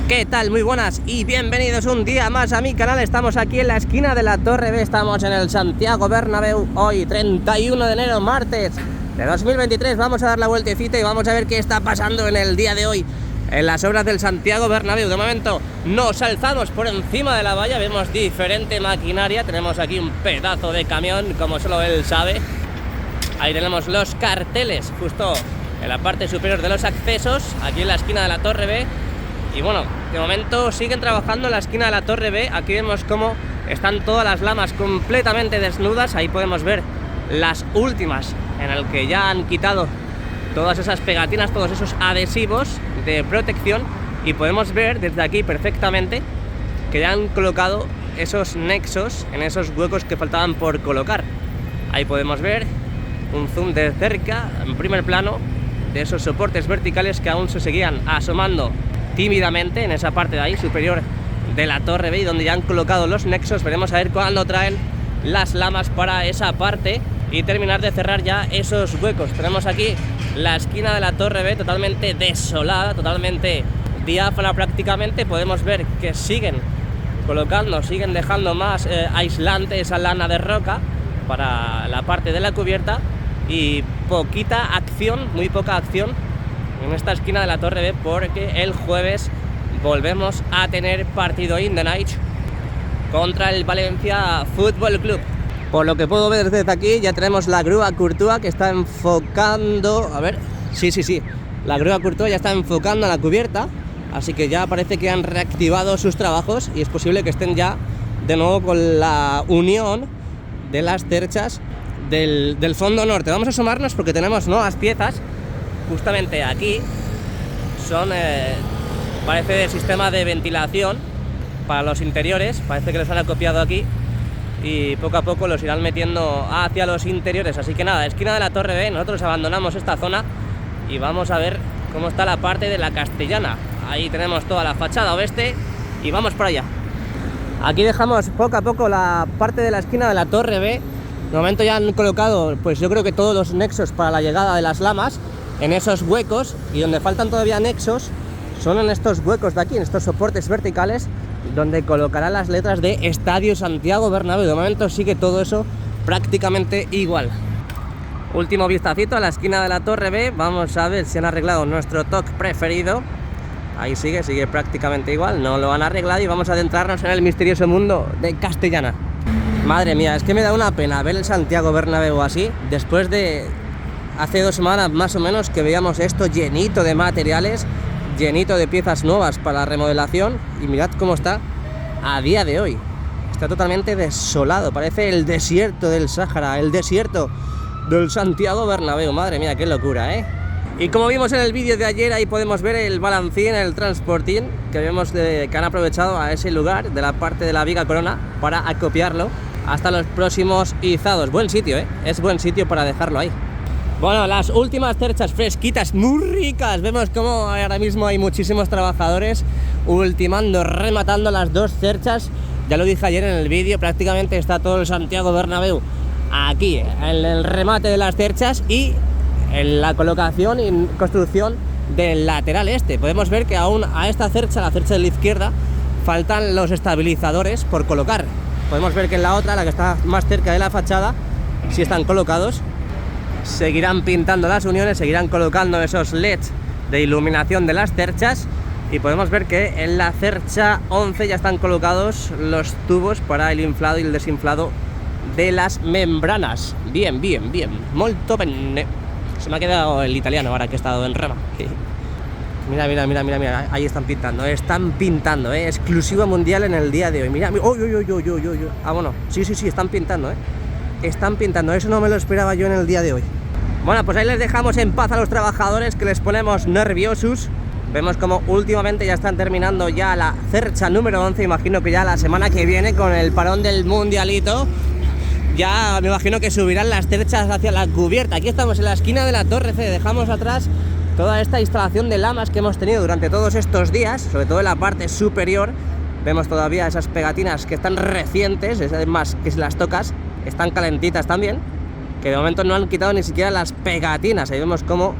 ¿Qué tal? Muy buenas y bienvenidos un día más a mi canal. Estamos aquí en la esquina de la Torre B, estamos en el Santiago Bernabéu. Hoy 31 de enero, martes de 2023. Vamos a dar la vueltecita y vamos a ver qué está pasando en el día de hoy en las obras del Santiago Bernabéu. De momento nos alzamos por encima de la valla, vemos diferente maquinaria. Tenemos aquí un pedazo de camión, como solo él sabe. Ahí tenemos los carteles justo en la parte superior de los accesos, aquí en la esquina de la Torre B. Y bueno, de momento siguen trabajando en la esquina de la Torre B. Aquí vemos cómo están todas las lamas completamente desnudas. Ahí podemos ver las últimas, en el que ya han quitado todas esas pegatinas, todos esos adhesivos de protección. Y podemos ver desde aquí perfectamente que ya han colocado esos nexos en esos huecos que faltaban por colocar. Ahí podemos ver un zoom de cerca, en primer plano, de esos soportes verticales que aún se seguían asomando tímidamente en esa parte de ahí superior de la Torre B, y donde ya han colocado los nexos. Veremos a ver cuándo traen las lamas para esa parte y terminar de cerrar ya esos huecos. Tenemos aquí la esquina de la Torre B totalmente desolada, totalmente diáfana prácticamente. Podemos ver que siguen colocando, siguen dejando más aislante esa lana de roca para la parte de la cubierta, y poquita acción, muy poca acción en esta esquina de la Torre B, porque el jueves volvemos a tener partido in the night contra el Valencia Fútbol Club. Por lo que puedo ver desde aquí, ya tenemos la grúa Courtois que está enfocando, a ver, sí, la grúa Courtois ya está enfocando a la cubierta, así que ya parece que han reactivado sus trabajos y es posible que estén ya de nuevo con la unión de las cerchas del fondo norte. Vamos a asomarnos porque tenemos nuevas piezas justamente aquí. Son parece de sistema de ventilación para los interiores, parece que los han acopiado aquí y poco a poco los irán metiendo hacia los interiores. Así que nada, esquina de la Torre B, nosotros abandonamos esta zona y vamos a ver cómo está la parte de la Castellana. Ahí tenemos toda la fachada oeste y vamos para allá. Aquí dejamos poco a poco la parte de la esquina de la Torre B. De momento ya han colocado, pues yo creo que todos los nexos para la llegada de las lamas en esos huecos, y donde faltan todavía nexos son en estos huecos de aquí, en estos soportes verticales, donde colocarán las letras de Estadio Santiago Bernabéu. De momento sigue todo eso prácticamente igual. Último vistacito a la esquina de la Torre B. Vamos a ver si han arreglado nuestro toque preferido. Ahí sigue prácticamente igual, no lo han arreglado, y vamos a adentrarnos en el misterioso mundo de Castellana. Madre mía, es que me da una pena ver el Santiago Bernabéu así, después de hace 2 semanas más o menos que veíamos esto llenito de materiales, llenito de piezas nuevas para la remodelación, y mirad cómo está a día de hoy. Está totalmente desolado, parece el desierto del Sáhara, el desierto del Santiago Bernabéu. Madre mía, qué locura, ¿eh? Y como vimos en el vídeo de ayer, ahí podemos ver el balancín, el transportín que vemos que han aprovechado a ese lugar de la parte de la Viga Corona para acopiarlo hasta los próximos izados. Buen sitio, ¿eh? Es buen sitio para dejarlo ahí. Bueno, las últimas cerchas fresquitas, muy ricas. Vemos como ahora mismo hay muchísimos trabajadores ultimando, rematando las 2 cerchas. Ya lo dije ayer en el vídeo, prácticamente está todo el Santiago Bernabéu aquí, en el remate de las cerchas y en la colocación y construcción del lateral este. Podemos ver que aún a esta cercha, la cercha de la izquierda, faltan los estabilizadores por colocar. Podemos ver que en la otra, la que está más cerca de la fachada, sí están colocados. Seguirán pintando las uniones, seguirán colocando esos LEDs de iluminación de las cerchas, y podemos ver que en la cercha 11 ya están colocados los tubos para el inflado y el desinflado de las membranas. Bien, molto bene. Se me ha quedado el italiano ahora que he estado en Roma. Mira, ahí están pintando, exclusivo mundial en el día de hoy. Mira, ah, bueno, sí, están pintando, están pintando, eso no me lo esperaba yo en el día de hoy. Bueno, pues ahí les dejamos en paz a los trabajadores, que les ponemos nerviosos. Vemos como últimamente ya están terminando ya la cercha número 11, imagino que ya la semana que viene, con el parón del mundialito, ya me imagino que subirán las cerchas hacia la cubierta. Aquí estamos en la esquina de la Torre C, dejamos atrás toda esta instalación de lamas que hemos tenido durante todos estos días, sobre todo en la parte superior. Vemos todavía esas pegatinas que están recientes, es más, que si las tocas están calentitas también, que de momento no han quitado ni siquiera las pegatinas. Ahí vemos cómo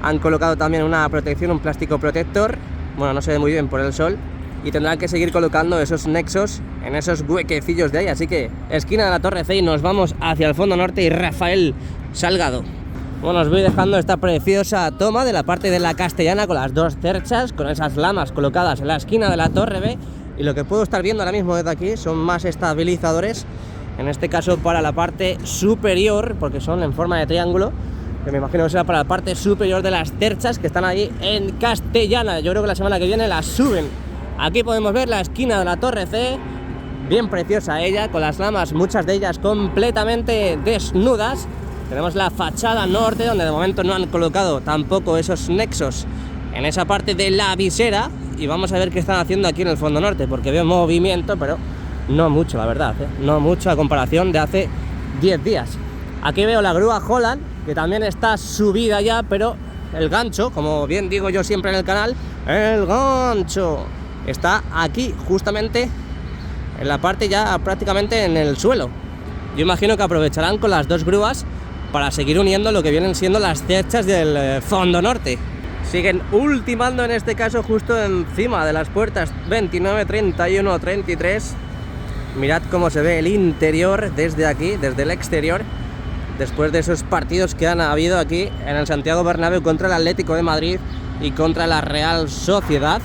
han colocado también una protección, un plástico protector. Bueno, no se ve muy bien por el sol, y tendrán que seguir colocando esos nexos en esos huequecillos de ahí. Así que esquina de la Torre C y nos vamos hacia el fondo norte y Rafael Salgado. Bueno, os voy dejando esta preciosa toma de la parte de la Castellana con las dos cerchas, con esas lamas colocadas en la esquina de la Torre B, y lo que puedo estar viendo ahora mismo desde aquí son más estabilizadores, en este caso para la parte superior, porque son en forma de triángulo, que me imagino que será para la parte superior de las cerchas que están ahí en Castellana. Yo creo que la semana que viene las suben. Aquí podemos ver la esquina de la Torre C, bien preciosa ella, con las lamas, muchas de ellas completamente desnudas. Tenemos la fachada norte, donde de momento no han colocado tampoco esos nexos en esa parte de la visera, y vamos a ver qué están haciendo aquí en el fondo norte, porque veo movimiento, pero no mucho, la verdad, no mucho a comparación de hace 10 días. Aquí veo la grúa Holland, que también está subida ya, pero el gancho, como bien digo yo siempre en el canal, el gancho está aquí, justamente en la parte ya prácticamente en el suelo. Yo imagino que aprovecharán con las dos grúas para seguir uniendo lo que vienen siendo las cerchas del fondo norte. Siguen ultimando en este caso justo encima de las puertas 29, 31, 33. Mirad cómo se ve el interior desde aquí, desde el exterior, después de esos partidos que han habido aquí en el Santiago Bernabéu contra el Atlético de Madrid y contra la Real Sociedad.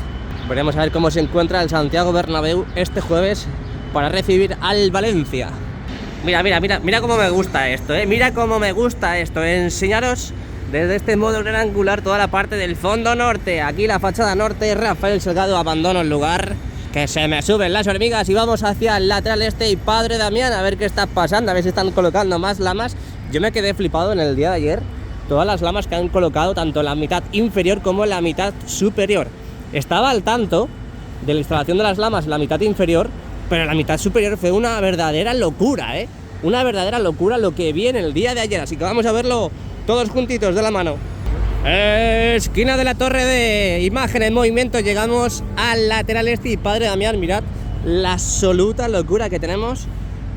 Veremos a ver cómo se encuentra el Santiago Bernabéu este jueves para recibir al Valencia. Mira cómo me gusta esto, mira cómo me gusta esto, enseñaros desde este modo gran angular toda la parte del fondo norte. Aquí la fachada norte, Rafael Salgado, abandono el lugar, que se me suben las hormigas, y vamos hacia el lateral este y Padre Damián, a ver qué está pasando, a ver si están colocando más lamas. Yo me quedé flipado en el día de ayer, todas las lamas que han colocado, tanto en la mitad inferior como en la mitad superior. Estaba al tanto de la instalación de las lamas en la mitad inferior, pero en la mitad superior fue una verdadera locura, una verdadera locura lo que vi en el día de ayer, así que vamos a verlo todos juntitos de la mano. Esquina de la Torre de imagen en movimiento, llegamos al lateral este y Padre Damián, mirad la absoluta locura que tenemos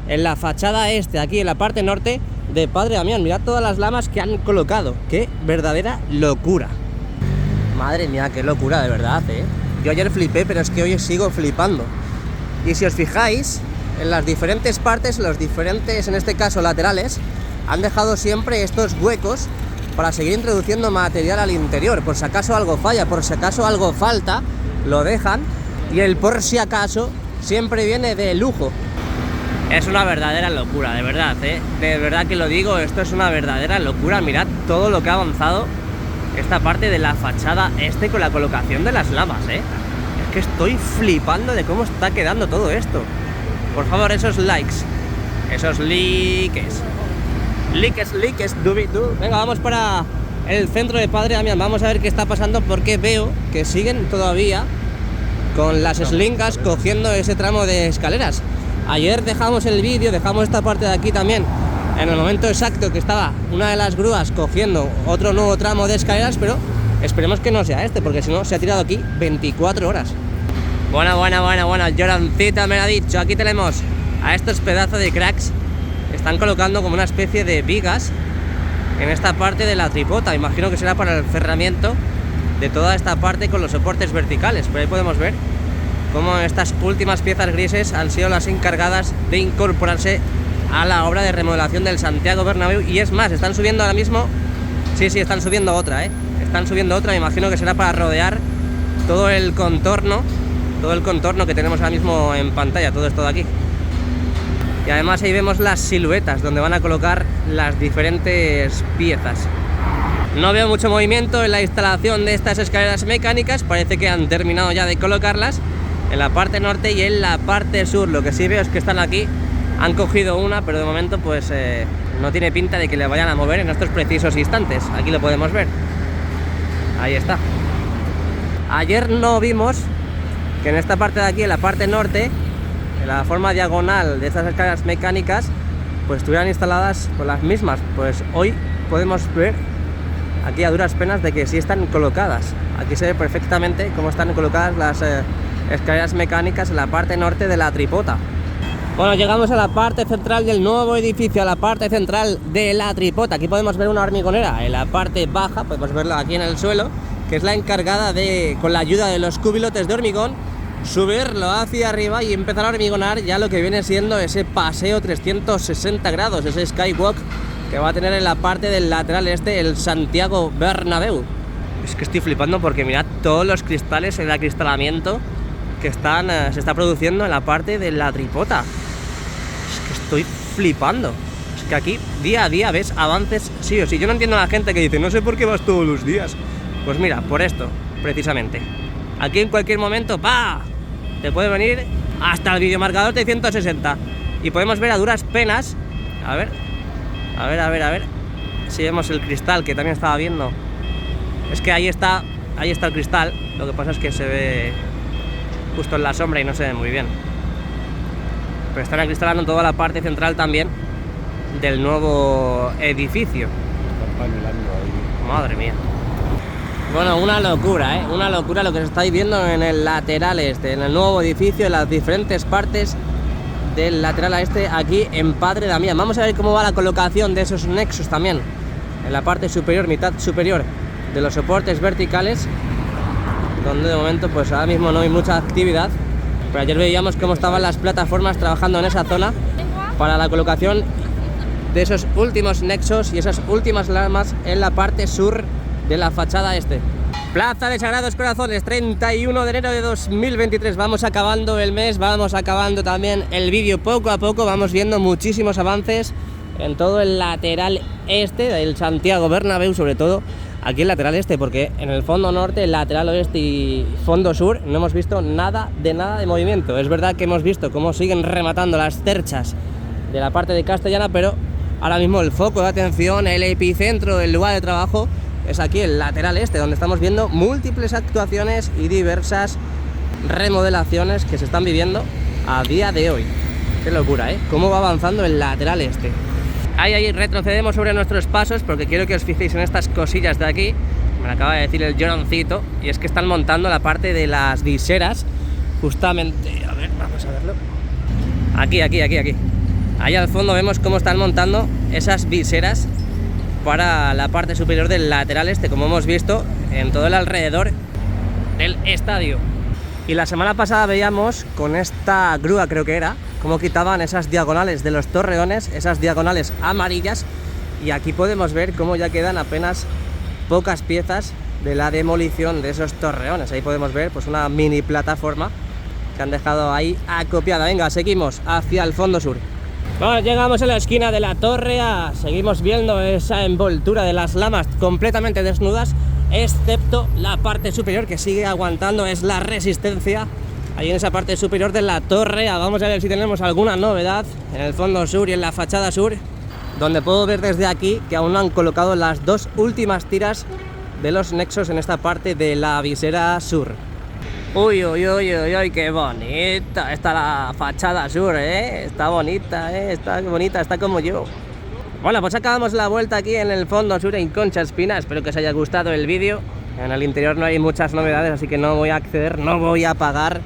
en la fachada este, aquí en la parte norte de Padre Damián. Mirad todas las lamas que han colocado, qué verdadera locura. Madre mía, qué locura de verdad, Yo ayer flipé, pero es que hoy sigo flipando. Y si os fijáis, en las diferentes partes, los diferentes, en este caso laterales, han dejado siempre estos huecos para seguir introduciendo material al interior. Por si acaso algo falla, por si acaso algo falta, lo dejan, y el por si acaso siempre viene de lujo. Es una verdadera locura, de verdad, de verdad que lo digo, esto es una verdadera locura. Mirad todo lo que ha avanzado esta parte de la fachada este con la colocación de las lamas, Es que estoy flipando de cómo está quedando todo esto. Por favor, esos likes, esos likes, dubidu. Venga, vamos para el centro de Padre Damián. Vamos a ver qué está pasando, porque veo que siguen todavía con las slingas cogiendo ese tramo de escaleras. Ayer dejamos el vídeo, dejamos esta parte de aquí también, en el momento exacto que estaba una de las grúas cogiendo otro nuevo tramo de escaleras, pero esperemos que no sea este, porque si no se ha tirado aquí 24 horas. Bueno, Llorancita me lo ha dicho. Aquí tenemos a estos pedazos de cracks. Están colocando como una especie de vigas en esta parte de la tripota. Imagino que será para el cerramiento de toda esta parte con los soportes verticales. Pero ahí podemos ver cómo estas últimas piezas grises han sido las encargadas de incorporarse a la obra de remodelación del Santiago Bernabéu. Y es más, están subiendo ahora mismo. Sí, están subiendo otra, Están subiendo otra, me imagino que será para rodear todo el contorno que tenemos ahora mismo en pantalla, todo esto de aquí. Y además ahí vemos las siluetas donde van a colocar las diferentes piezas. No veo mucho movimiento en la instalación de estas escaleras mecánicas, parece que han terminado ya de colocarlas en la parte norte y en la parte sur. Lo que sí veo es que están aquí, han cogido una, pero de momento pues no tiene pinta de que le vayan a mover en estos precisos instantes. Aquí lo podemos ver, ahí está. Ayer no vimos que en esta parte de aquí, en la parte norte, en la forma diagonal de estas escaleras mecánicas, pues estuvieran instaladas con las mismas. Pues hoy podemos ver aquí a duras penas de que sí están colocadas. Aquí se ve perfectamente cómo están colocadas las escaleras mecánicas en la parte norte de la tripota. Bueno, llegamos a la parte central del nuevo edificio, a la parte central de la tripota. Aquí podemos ver una hormigonera en la parte baja, podemos verla aquí en el suelo, que es la encargada de, con la ayuda de los cubilotes de hormigón, subirlo hacia arriba y empezar a hormigonar ya lo que viene siendo ese paseo 360 grados, ese skywalk que va a tener en la parte del lateral este el Santiago Bernabéu. Es que estoy flipando porque mirad todos los cristales, el acristalamiento que se está produciendo en la parte de la tripota. Es que estoy flipando. Es que aquí día a día ves avances sí o sí. Yo no entiendo a la gente que dice, no sé por qué vas todos los días. Pues mira, por esto, precisamente. Aquí en cualquier momento, ¡pa!, te puede venir hasta el videomarcador de 160. Y podemos ver a duras penas. A ver si vemos el cristal que también estaba viendo. Es que ahí está el cristal. Lo que pasa es que se ve justo en la sombra y no se ve muy bien. Pero están acristalando toda la parte central también del nuevo edificio. Madre mía. Bueno, una locura, ¿eh? Una locura lo que se estáis viendo en el lateral este, en el nuevo edificio, en las diferentes partes del lateral a este, aquí en Padre Damián. Vamos a ver cómo va la colocación de esos nexos también, en la parte superior, mitad superior de los soportes verticales, donde de momento pues ahora mismo no hay mucha actividad, pero ayer veíamos cómo estaban las plataformas trabajando en esa zona para la colocación de esos últimos nexos y esas últimas ramas en la parte sur de la fachada este. Plaza de Sagrados Corazones, 31 de enero de 2023. Vamos acabando el mes, vamos acabando también el vídeo poco a poco. Vamos viendo muchísimos avances en todo el lateral este del Santiago Bernabéu, sobre todo aquí el lateral este, porque en el fondo norte, el lateral oeste y fondo sur no hemos visto nada de movimiento. Es verdad que hemos visto cómo siguen rematando las cerchas de la parte de Castellana, pero ahora mismo el foco de atención, el epicentro del lugar de trabajo es aquí el lateral este, donde estamos viendo múltiples actuaciones y diversas remodelaciones que se están viviendo a día de hoy. Qué locura, ¿eh? Cómo va avanzando el lateral este. Ahí retrocedemos sobre nuestros pasos porque quiero que os fijéis en estas cosillas de aquí. Me lo acaba de decir el Joroncito, y es que están montando la parte de las viseras justamente. A ver, vamos a verlo. Aquí. Ahí al fondo vemos cómo están montando esas viseras para la parte superior del lateral este, como hemos visto en todo el alrededor del estadio. Y la semana pasada veíamos con esta grúa, creo que era, cómo quitaban esas diagonales de los torreones, esas diagonales amarillas, y aquí podemos ver cómo ya quedan apenas pocas piezas de la demolición de esos torreones. Ahí podemos ver pues una mini plataforma que han dejado ahí acopiada. Venga, seguimos hacia el fondo sur. Bueno, llegamos a la esquina de la Torre A, seguimos viendo esa envoltura de las lamas completamente desnudas, excepto la parte superior que sigue aguantando, es la resistencia ahí en esa parte superior de la Torre A. Vamos a ver si tenemos alguna novedad en el fondo sur y en la fachada sur, donde puedo ver desde aquí que aún no han colocado las dos últimas tiras de los nexos en esta parte de la visera sur. Uy, qué bonita está la fachada sur, está bonita, está como yo. Bueno, pues acabamos la vuelta aquí en el fondo sur en Concha Espina. Espero que os haya gustado el vídeo. En el interior no hay muchas novedades, así que no voy a acceder, no voy a pagar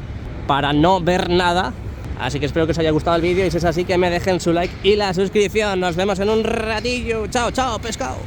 para no ver nada. Así que espero que os haya gustado el vídeo, y si es así, que me dejen su like y la suscripción. Nos vemos en un ratillo. Chao, pescado.